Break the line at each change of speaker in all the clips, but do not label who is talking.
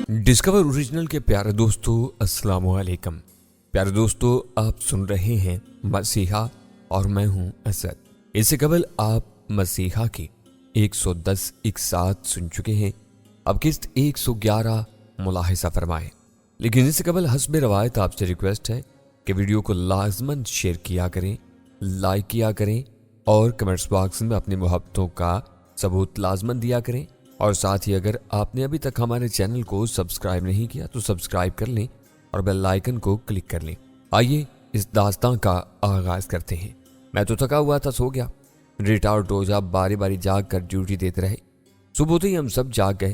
Discover original کے پیارے دوستو السلام علیکم۔ پیارے دوستو آپ سن رہے ہیں مسیحا اور میں ہوں اسد۔ اس سے قبل آپ مسیحا کی 110 اقساط سن چکے ہیں، اب قسط 111 ملاحظہ فرمائیں۔ لیکن اس سے قبل حسب روایت آپ سے ریکویسٹ ہے کہ ویڈیو کو لازماً شیئر کیا کریں، لائک کیا کریں اور کمنٹس باکس میں اپنی محبتوں کا ثبوت لازماً دیا کریں، اور ساتھ ہی اگر آپ نے ابھی تک ہمارے چینل کو سبسکرائب نہیں کیا تو سبسکرائب کر لیں اور بیل آئیکن کو کلک کر لیں۔ آئیے اس داستان کا آغاز کرتے ہیں۔ میں تو تھکا ہوا تھا، سو گیا۔ ریٹا اور ٹوجا باری باری جاگ کر ڈیوٹی دیتے رہے۔ صبح ہوتے ہی ہم سب جاگ گئے۔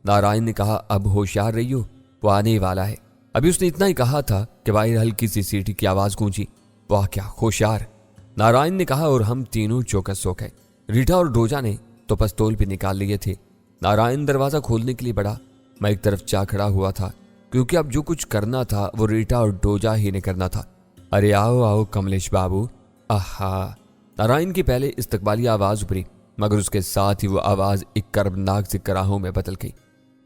نارائن نے کہا اب ہوشیار رہیو، وہ آنے والا ہے۔ ابھی اس نے اتنا ہی کہا تھا کہ باہر ہلکی سی سیٹی کی آواز گونجی۔ واہ کیا ہوشیار، نارائن نے کہا، اور ہم تینوں چوکس سو گئے۔ ریٹا اور ڈوجا نے تو پستول بھی نکال لیے تھے۔ نارائن دروازہ کھولنے کے لیے بڑھا، میں ایک طرف جا کھڑا ہوا تھا کیونکہ اب جو کچھ کرنا تھا وہ ریٹا اور ڈوجا ہی نے کرنا تھا۔ ارے آؤ آؤ کملیش بابو، آہا۔ نارائن کی پہلے استقبالی آواز ابھری، مگر اس کے ساتھ ہی وہ آواز ایک کربناک سی کراہوں میں بدل گئی۔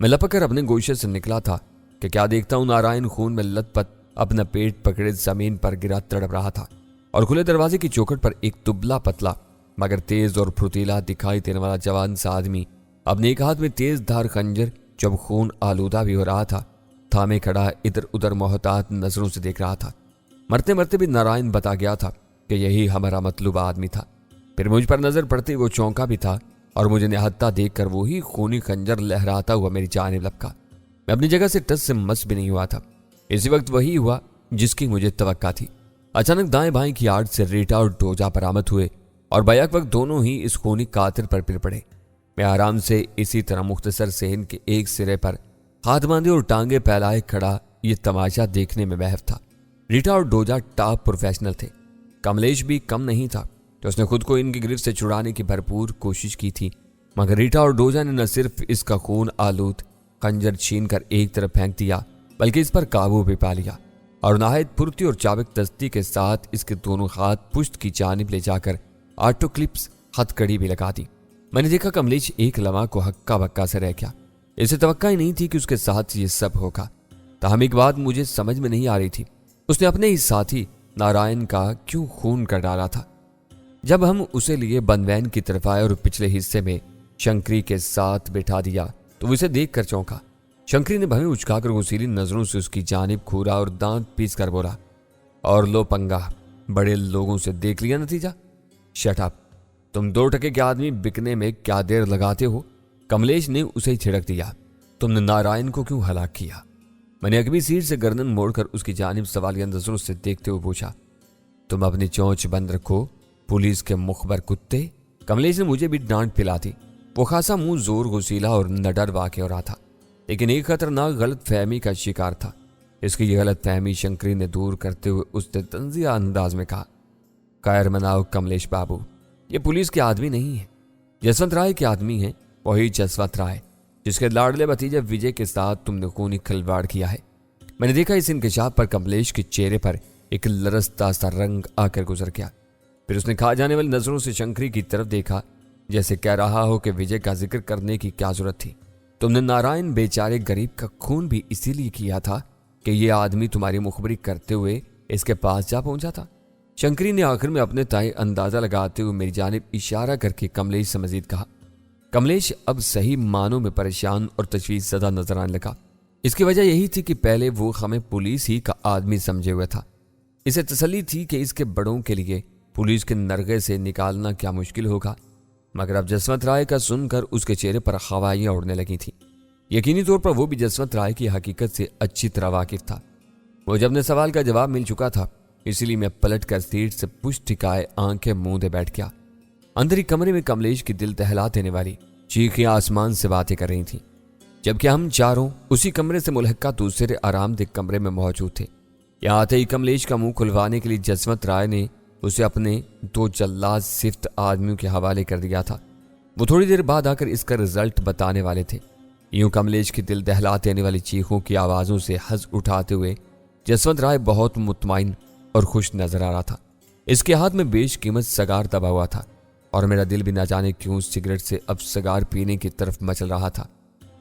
میں لپک کر اپنے گوشے سے نکلا تھا کہ کیا دیکھتا ہوں نارائن خون میں لت پت اپنا پیٹ پکڑے زمین پر گرا تڑپ رہا تھا، اور کھلے دروازے کی چوکھٹ پر ایک دبلا پتلا مگر تیز اور پھرتیلا دکھائی دینے والا جوان سا آدمی اپنے ایک ہاتھ میں تیز دھار خنجر، جب خون آلودہ بھی ہو رہا تھا، تھامے کھڑا ادھر ادھر محتاط نظروں سے دیکھ رہا تھا۔ مرتے مرتے بھی نارائن بتا گیا تھا کہ یہی ہمارا مطلوب آدمی تھا۔ پھر مجھ پر نظر پڑتے وہ چونکا بھی تھا اور مجھے نہتا دیکھ کر وہی خونی خنجر لہراتا ہوا میری جانب لپکا۔ میں اپنی جگہ سے ٹس سے مس بھی نہیں ہوا تھا۔ اسی وقت وہی ہوا جس کی مجھے توقع تھی۔ اچانک دائیں بائیں کی آڑ سے ریٹا اور ڈوجا برآمد ہوئے اور بیک وقت دونوں ہی اس خونی قاتل پر پھر پڑے۔ میں آرام سے اسی طرح مختصر صحن کے ایک سرے پر ہاتھ باندھے اور ٹانگیں پھیلائے کھڑا یہ تماشا دیکھنے میں محو تھا۔ ریٹا اور ڈوجا ٹاپ پروفیشنل تھے، کملیش بھی کم نہیں تھا کہ اس نے خود کو ان کی گرفت سے چھڑانے کی بھرپور کوشش کی تھی، مگر ریٹا اور ڈوجا نے نہ صرف اس کا خون آلود خنجر چھین کر ایک طرف پھینک دیا بلکہ اس پر قابو بھی پا لیا، اور نہایت پھرتی اور چابک دستی کے ساتھ اس کے دونوں ہاتھ پشت کی جانب لے جا کر آٹو کلپس ہتھ کڑی بھی لگا دی۔ میں نے دیکھا کملیش ایک لمحہ کو ہکا بکا سے رہ گیا۔ اسے توقع ہی نہیں تھی کہ اس کے ساتھ یہ سب ہوگا۔ تاہم ایک بات مجھے سمجھ میں نہیں آ رہی تھی، اس نے اپنے ہی ساتھی نارائن کا کیوں خون کر ڈالا تھا؟ جب ہم اسے لیے بند وین کی طرف آئے اور پچھلے حصے میں شنکری کے ساتھ بٹھا دیا تو وہ اسے دیکھ کر چونکا۔ شنکری نے بھویں اچکا کر غصیلی نظروں سے اس کی جانب گھورا اور دانت پیس کر بولا، اور لو پنگا، بڑے لوگوں سے دیکھ لیا نتیجہ؟ شٹ اپ، تم 2 ٹکے کے آدمی بکنے میں کیا دیر لگاتے ہو؟ کملیش نے اسے چھڑک دیا۔ تم نے نارائن کو کیوں ہلاک کیا؟ میں نے اگلی سیٹ سے گردن موڑ کر اس کی جانب سوالیہ نظروں سے دیکھتے ہوئے پوچھا۔ تم اپنی چونچ بند رکھو پولیس کے مخبر کتے۔ کملیش نے مجھے بھی ڈانٹ پلا دی۔ وہ خاصا منہ زور غسیلا اور نڈر واقع ہو رہا تھا، لیکن ایک خطرناک غلط فہمی کا شکار تھا۔ اس کی یہ غلط فہمی شنکری نے دور کرتے ہوئے اس نے طنزیہ انداز میں کہا، خیر مناؤ کملیش بابو، یہ پولیس کے آدمی نہیں ہے، جسونت رائے کے آدمی ہیں، وہی جسونت رائے جس کے لاڈلے بھتیجے وجے کے ساتھ تم نے خونی کھلواڑ کیا ہے۔ میں نے دیکھا اس انکشاف پر کملیش کے چہرے پر ایک لرزتا سا رنگ آ کر گزر گیا۔ پھر اس نے کھا جانے والی نظروں سے شنکری کی طرف دیکھا، جیسے کہہ رہا ہو کہ وجے کا ذکر کرنے کی کیا ضرورت تھی؟ تم نے نارائن بیچارے غریب کا خون بھی اسی لیے کیا تھا کہ یہ آدمی تمہاری مخبری کرتے ہوئے اس کے پاس جا پہنچا تھا۔ شنکری نے آخر میں اپنے تائیں اندازہ لگاتے ہوئے میری جانب اشارہ کر کے کملیش سے مزید کہا۔ کملیش اب صحیح معنوں میں پریشان اور تشویش زدہ نظر آنے لگا۔ اس کی وجہ یہی تھی کہ پہلے وہ ہمیں پولیس ہی کا آدمی سمجھے ہوئے تھا۔ اسے تسلی تھی کہ اس کے بڑوں کے لیے پولیس کے نرغے سے نکالنا کیا مشکل ہوگا، مگر اب جسونت رائے کا سن کر اس کے چہرے پر ہوائیاں اڑنے لگی تھیں۔ یقینی طور پر وہ بھی جسونت رائے کی حقیقت سے اچھی طرح واقف تھا۔ مجھے اپنے سوال کا جواب مل چکا تھا، اسی لیے میں پلٹ کر سیٹ سے پشت ٹکائے آنکھیں موندے بیٹھ گیا۔ اندر ہی کمرے میں کملیش کی دل دہلا دینے والی چیخیں آسمان سے باتیں کر رہی تھیں، جبکہ ہم چاروں اسی کمرے سے ملحقہ دوسرے آرام دہ کمرے میں موجود تھے۔ یہاں آتے ہی کملیش کا منہ کھلوانے کے لیے جسونت رائے نے اسے اپنے 2 جلاد صفت آدمیوں کے حوالے کر دیا تھا۔ وہ تھوڑی دیر بعد آ کر اس کا رزلٹ بتانے والے تھے۔ یوں کملیش کی دل دہلا دینے والی چیخوں کی آوازوں سے حظ اٹھاتے ہوئے جسونت رائے بہت مطمئن اور خوش نظر آ رہا تھا۔ اس کے ہاتھ میں بیش قیمت سگار دبا ہوا تھا، اور میرا دل بھی نہ جانے کیوں سگریٹ سے اب سگار پینے کی طرف مچل رہا تھا،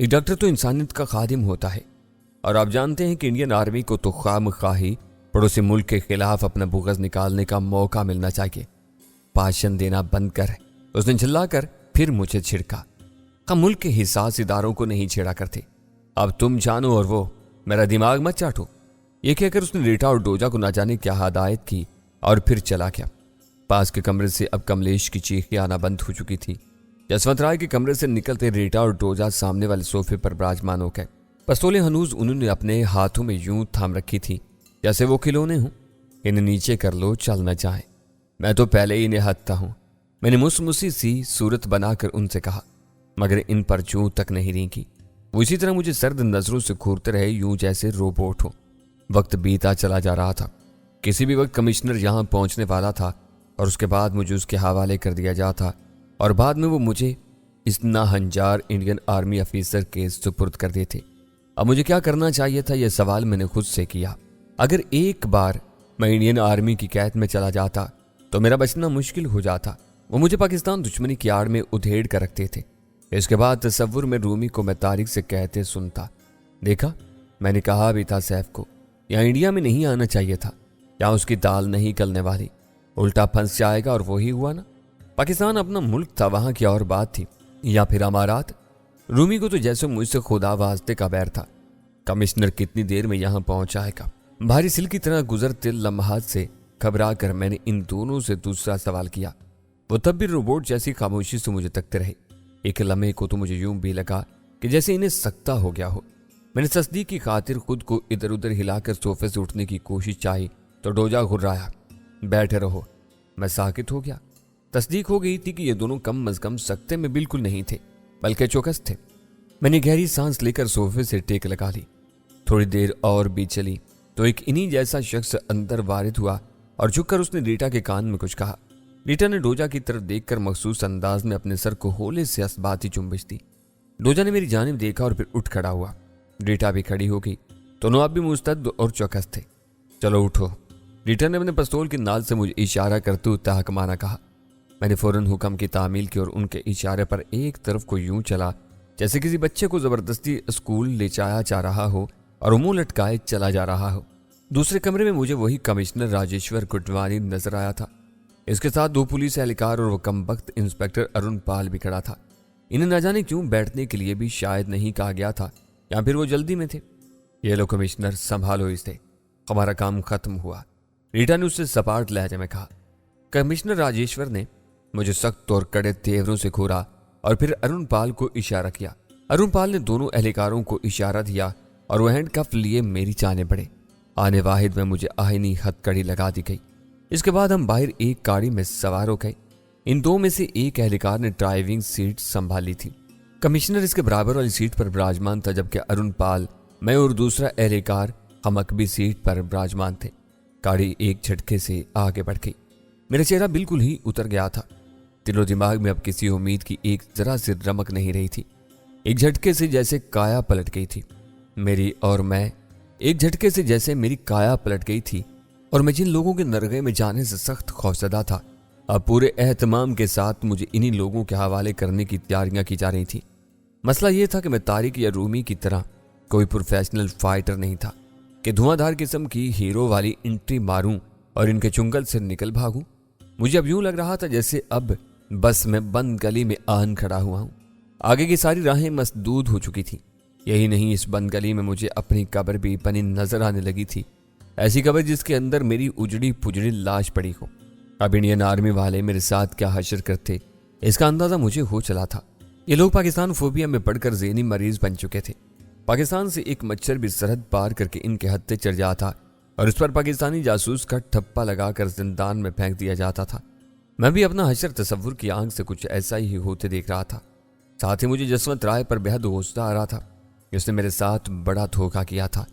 ایک ڈاکٹر تو انسانیت کا خادم ہوتا ہے، اور آپ جانتے ہیں کہ انڈین آرمی کو تو خواہ خواہی پڑوسی ملک کے خلاف اپنا بغض نکالنے کا موقع ملنا چاہیے۔ بھاشن دینا بند کر، اس نے چلا کر پھر مجھے چھڑکا۔ ہم ملک کے حساس اداروں کو نہیں چھیڑا کرتے، اب تم جانو اور وہ میرا دماغ مت چاٹو۔ یہ کہہ کر اس نے ریٹا اور ڈوجا کو نہ جانے کیا ہدایت کی اور پھر چلا گیا۔ پاس کے کمرے سے اب کملیش کی چیخیں آنا بند ہو چکی تھی۔ جسونت رائے کے کمرے سے نکلتے ریٹا اور ڈوجا سامنے والے صوفے پر براجمان ہو گئے۔ پستولیں ہنوز انہوں نے اپنے ہاتھوں میں یوں تھام رکھی تھی جیسے وہ کھلونے ہوں۔ انہیں نیچے کر لو، چل نہ جائیں، میں تو پہلے ہی نہتا ہوں، میں نے مسمسی سی صورت بنا کر ان سے کہا، مگر ان پر چوں تک نہیں رینکی۔ وہ اسی طرح مجھے سرد نظروں سے گھورتے رہے، یوں جیسے روبوٹ ہو۔ وقت بیتا چلا جا رہا تھا، کسی بھی وقت کمشنر یہاں پہنچنے والا تھا اور اس کے بعد مجھے اس کے حوالے کر دیا جاتا اور بعد میں وہ مجھے اس ناہنجار انڈین آرمی افیسر کے سپرد کر دیتے۔ اب مجھے کیا کرنا چاہیے تھا، یہ سوال میں نے خود سے کیا۔ اگر ایک بار میں انڈین آرمی کی قید میں چلا جاتا تو میرا بچنا مشکل ہو جاتا۔ وہ مجھے پاکستان دشمنی کی آڑ میں ادھیڑ کر رکھتے تھے۔ اس کے بعد تصور میں رومی کو میں تاریخ سے کہتے سنتا، دیکھا میں نے کہا بھی تھا سیف کو یہاں انڈیا میں نہیں آنا چاہیے تھا، یہاں اس کی دال نہیں گلنے والی، الٹا پھنس جائے گا، اور وہی ہوا نا۔ پاکستان اپنا ملک تھا، وہاں کی اور بات تھی، یا پھر امارات۔ رومی کو تو جیسے مجھ سے خدا واسطے کا بیر تھا۔ کمشنر کتنی دیر میں یہاں پہنچائے گا؟ بھاری سل کی طرح گزرتے لمحات سے گھبرا کر میں نے ان دونوں سے دوسرا سوال کیا۔ وہ تب بھی روبوٹ جیسی خاموشی سے مجھے تکتے رہے۔ ایک لمحے کو تو مجھے یوں بھی لگا کہ جیسے انہیں سکتہ ہو گیا ہو۔ میں نے تصدیق کی خاطر خود کو ادھر ادھر ہلا کر صوفے سے اٹھنے کی کوشش چاہی تو ڈوجا گھرایا، بیٹھے رہو۔ میں ساکت ہو گیا۔ تصدیق ہو گئی تھی کہ یہ دونوں کم از کم سکتے میں بالکل نہیں تھے، بلکہ چوکس تھے۔ میں نے گہری سانس لے کر صوفے سے ٹیک لگا لی۔ تھوڑی دیر اور بھی چلی تو ایک انہی جیسا شخص اندر وارد ہوا اور جھک کر اس نے ریٹا کے کان میں کچھ کہا۔ ریٹا نے ڈوجا کی طرف دیکھ کر مخصوص انداز میں اپنے سر کو ہولے سے اسباتی چنبش دی۔ ڈوجا نے میری جانب دیکھا اور پھر اٹھ کھڑا ہوا۔ ریٹا بھی کھڑی ہو گئی، دونوں اب بھی مستعد اور چوکس تھے۔ چلو اٹھو، ریٹا نے اپنے پستول کی نال سے مجھے اشارہ کرتے ہوئے تحکمانہ کہا۔ میں نے فوراً حکم کی تعمیل کی اور ان کے اشارے پر ایک طرف کو یوں چلا جیسے کسی بچے کو زبردستی اسکول لے جایا جا رہا ہو اور منہ لٹکائے چلا جا رہا ہو۔ دوسرے کمرے میں مجھے وہی کمشنر راجیشور گڈوانی نظر آیا تھا۔ اس کے ساتھ 2 پولیس اہلکار اور وہ کمبخت انسپکٹر ارون پال بھی کھڑا تھا۔ انہیں نہ جانے کیوں بیٹھنے کے لیے بھی شاید نہیں کہا گیا تھا، یا پھر وہ جلدی میں تھے۔ یہ لو کمشنر، سنبھالو اسے، ہمارا کام ختم ہوا، ریٹا نے اس سے سپاٹ لہجے میں کہا۔ کمشنر راجیشور نے مجھے سخت اور کڑے تیوروں سے گھورا اور پھر ارون پال کو اشارہ کیا۔ ارون پال نے دونوں اہلکاروں کو اشارہ دیا اور وہ ہینڈ کف لیے میری جانب بڑھے۔ آنے واحد میں مجھے آہنی ہتھ کڑی لگا دی گئی۔ اس کے بعد ہم باہر ایک گاڑی میں سوار ہو گئے۔ ان 2 میں سے ایک اہلکار نے ڈرائیونگ سیٹ سنبھالی تھی۔ کمشنر اس کے برابر والی سیٹ پر براجمان تھا، جبکہ ارون پال، میں اور دوسرا اہلکار ہم عقبی سیٹ پر براجمان تھے۔ گاڑی ایک جھٹکے سے آگے بڑھ گئی۔ میرا چہرہ بالکل ہی اتر گیا تھا۔ دل و دماغ میں اب کسی امید کی ایک ذرا سی رمق نہیں رہی تھی۔ ایک جھٹکے سے جیسے کایا پلٹ گئی تھی میری، اور میں ایک جھٹکے سے جیسے میری کایا پلٹ گئی تھی اور میں جن لوگوں کے نرغے میں جانے سے سخت خوفزدہ تھا، اب پورے اہتمام کے ساتھ مجھے انہی لوگوں کے حوالے کرنے کی تیاریاں کی جا رہی تھی۔ مسئلہ یہ تھا کہ میں طارق یا رومی کی طرح کوئی پروفیشنل فائٹر نہیں تھا کہ دھواں دھار قسم کی ہیرو والی انٹری ماروں اور ان کے چنگل سے نکل بھاگوں۔ مجھے اب یوں لگ رہا تھا جیسے اب بس میں بند گلی میں آن کھڑا ہوا ہوں۔ آگے کی ساری راہیں مسدود ہو چکی تھی۔ یہی نہیں، اس بند گلی میں مجھے اپنی قبر بھی بنی نظر آنے لگی تھی، ایسی قبر جس کے اندر میری اجڑی پجڑی لاش پڑی ہو۔ اب انڈین آرمی والے میرے ساتھ کیا حشر کرتے، اس کا اندازہ مجھے ہو چلا تھا۔ یہ لوگ پاکستان فوبیا میں پڑھ کر ذہنی مریض بن چکے تھے۔ پاکستان سے ایک مچھر بھی سرحد پار کر کے ان کے ہتھے چڑھ جاتا اور اس پر پاکستانی جاسوس کا ٹھپا لگا کر زندان میں پھینک دیا جاتا تھا۔ میں بھی اپنا حشر تصور کی آنکھ سے کچھ ایسا ہی ہوتے دیکھ رہا تھا۔ ساتھ ہی مجھے جسونت رائے پر بے حد غصہ آ رہا تھا۔ اس نے میرے ساتھ بڑا دھوکہ کیا تھا۔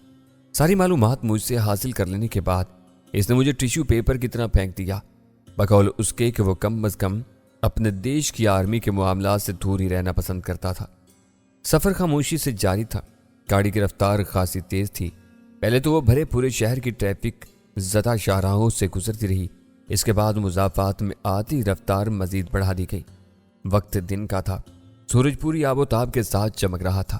ساری معلومات مجھ سے حاصل کر لینے کے بعد اس نے مجھے ٹیشو پیپر کی طرح پھینک دیا، بقول اس کے کہ وہ کم از کم اپنے دیش کی آرمی کے معاملات سے دور ہی رہنا پسند کرتا تھا۔ سفر خاموشی سے جاری تھا۔ گاڑی کی رفتار خاصی تیز تھی۔ پہلے تو وہ بھرے پورے شہر کی ٹریفک زدہ شاہراہوں سے گزرتی رہی، اس کے بعد مضافات میں آتی رفتار مزید بڑھا دی گئی۔ وقت دن کا تھا، سورج پوری آب و تاب کے ساتھ چمک رہا تھا۔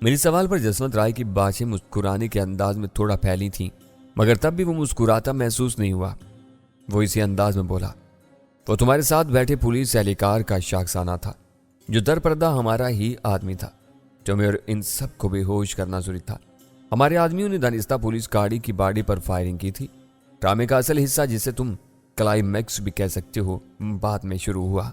میری سوال پر جسونت رائے کی باتیں مسکرانے کے انداز میں تھوڑا پھیلی تھیں، مگر تب بھی وہ مسکراتا محسوس نہیں ہوا۔ وہ اسی انداز میں بولا، وہ تمہارے ساتھ بیٹھے پولیس اہلکار کا شاخسانہ تھا، جو در پردہ ہمارا ہی آدمی تھا۔ تمہیں اور ان سب کو بے ہوش کرنا ضروری تھا۔ ہمارے آدمیوں نے دانستہ پولیس گاڑی کی باڈی پر فائرنگ کی تھی۔ ڈرامے کا اصل حصہ، جسے تم کلائمیکس بھی کہہ سکتے ہو، بعد میں شروع ہوا۔